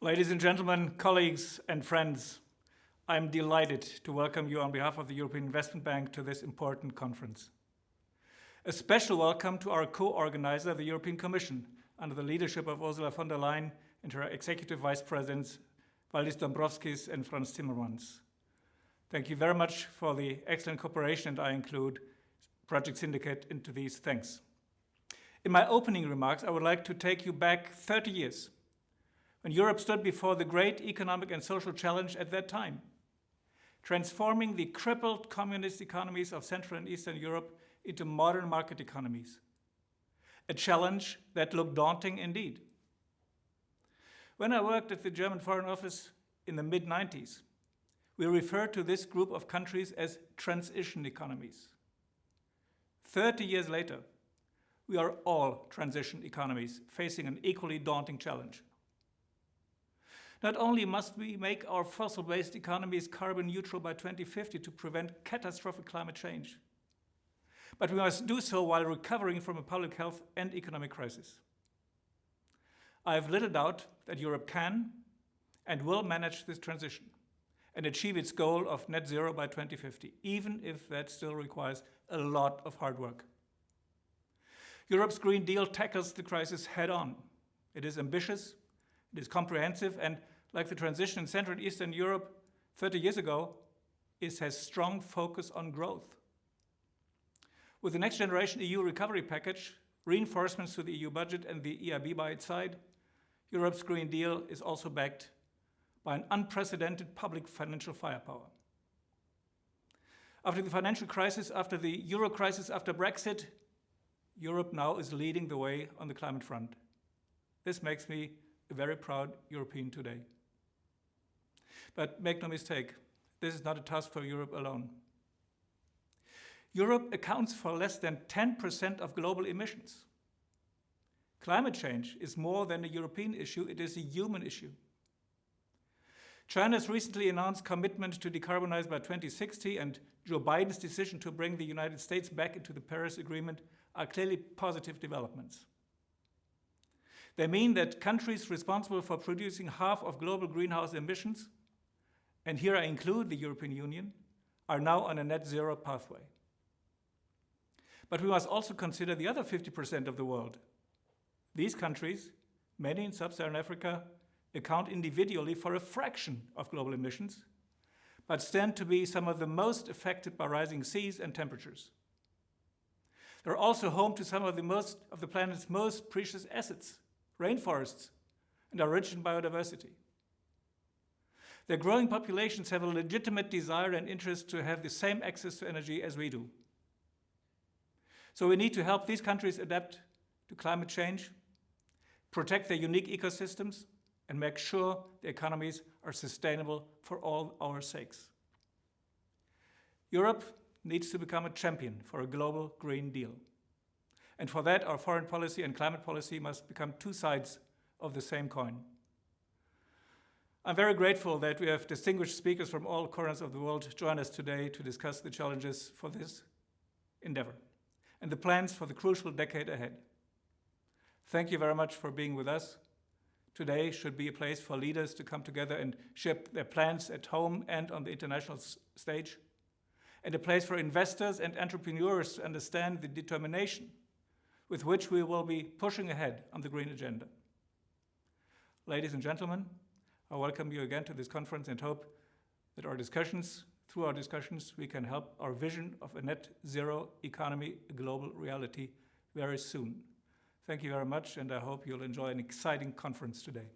Ladies and gentlemen, colleagues and friends, I'm delighted to welcome you on behalf of the European Investment Bank to this important conference. A special welcome to our co-organizer, the European Commission, under the leadership of Ursula von der Leyen and her Executive Vice Presidents, Valdis Dombrovskis and Frans Timmermans. Thank you very much for the excellent cooperation, and I include Project Syndicate into these thanks. In my opening remarks, I would like to take you back 30 years, when Europe stood before the great economic and social challenge at that time, transforming the crippled communist economies of Central and Eastern Europe into modern market economies. A challenge that looked daunting indeed. When I worked at the German Foreign Office in the mid-90s, we referred to this group of countries as transition economies. 30 years later, we are all transition economies facing an equally daunting challenge. Not only must we make our fossil-based economies carbon neutral by 2050 to prevent catastrophic climate change, but we must do so while recovering from a public health and economic crisis. I have little doubt that Europe can and will manage this transition and achieve its goal of net zero by 2050, even if that still requires a lot of hard work. Europe's Green Deal tackles the crisis head-on. It is ambitious, it is comprehensive, and like the transition in Central and Eastern Europe 30 years ago, it has strong focus on growth. With the next generation EU recovery package, reinforcements to the EU budget and the EIB by its side, Europe's Green Deal is also backed by an unprecedented public financial firepower. After the financial crisis, after the euro crisis, after Brexit, Europe now is leading the way on the climate front. This makes me a very proud European today. But make no mistake, this is not a task for Europe alone. Europe accounts for less than 10% of global emissions. Climate change is more than a European issue, it is a human issue. China's recently announced commitment to decarbonize by 2060 and Joe Biden's decision to bring the United States back into the Paris Agreement are clearly positive developments. They mean that countries responsible for producing half of global greenhouse emissions, and here I include the European Union, are now on a net zero pathway. But we must also consider the other 50% of the world. These countries, many in sub-Saharan Africa, account individually for a fraction of global emissions, but stand to be some of the most affected by rising seas and temperatures. They're also home to some of the planet's most precious assets, rainforests, and are rich in biodiversity. Their growing populations have a legitimate desire and interest to have the same access to energy as we do. So we need to help these countries adapt to climate change, protect their unique ecosystems, and make sure the economies are sustainable for all our sakes. Europe needs to become a champion for a global Green Deal. And for that, our foreign policy and climate policy must become two sides of the same coin. I'm very grateful that we have distinguished speakers from all corners of the world join us today to discuss the challenges for this endeavor and the plans for the crucial decade ahead. Thank you very much for being with us. Today should be a place for leaders to come together and share their plans at home and on the international stage, and a place for investors and entrepreneurs to understand the determination with which we will be pushing ahead on the green agenda. Ladies and gentlemen, I welcome you again to this conference and hope that through our discussions, we can help our vision of a net zero economy a global reality very soon. Thank you very much, and I hope you'll enjoy an exciting conference today.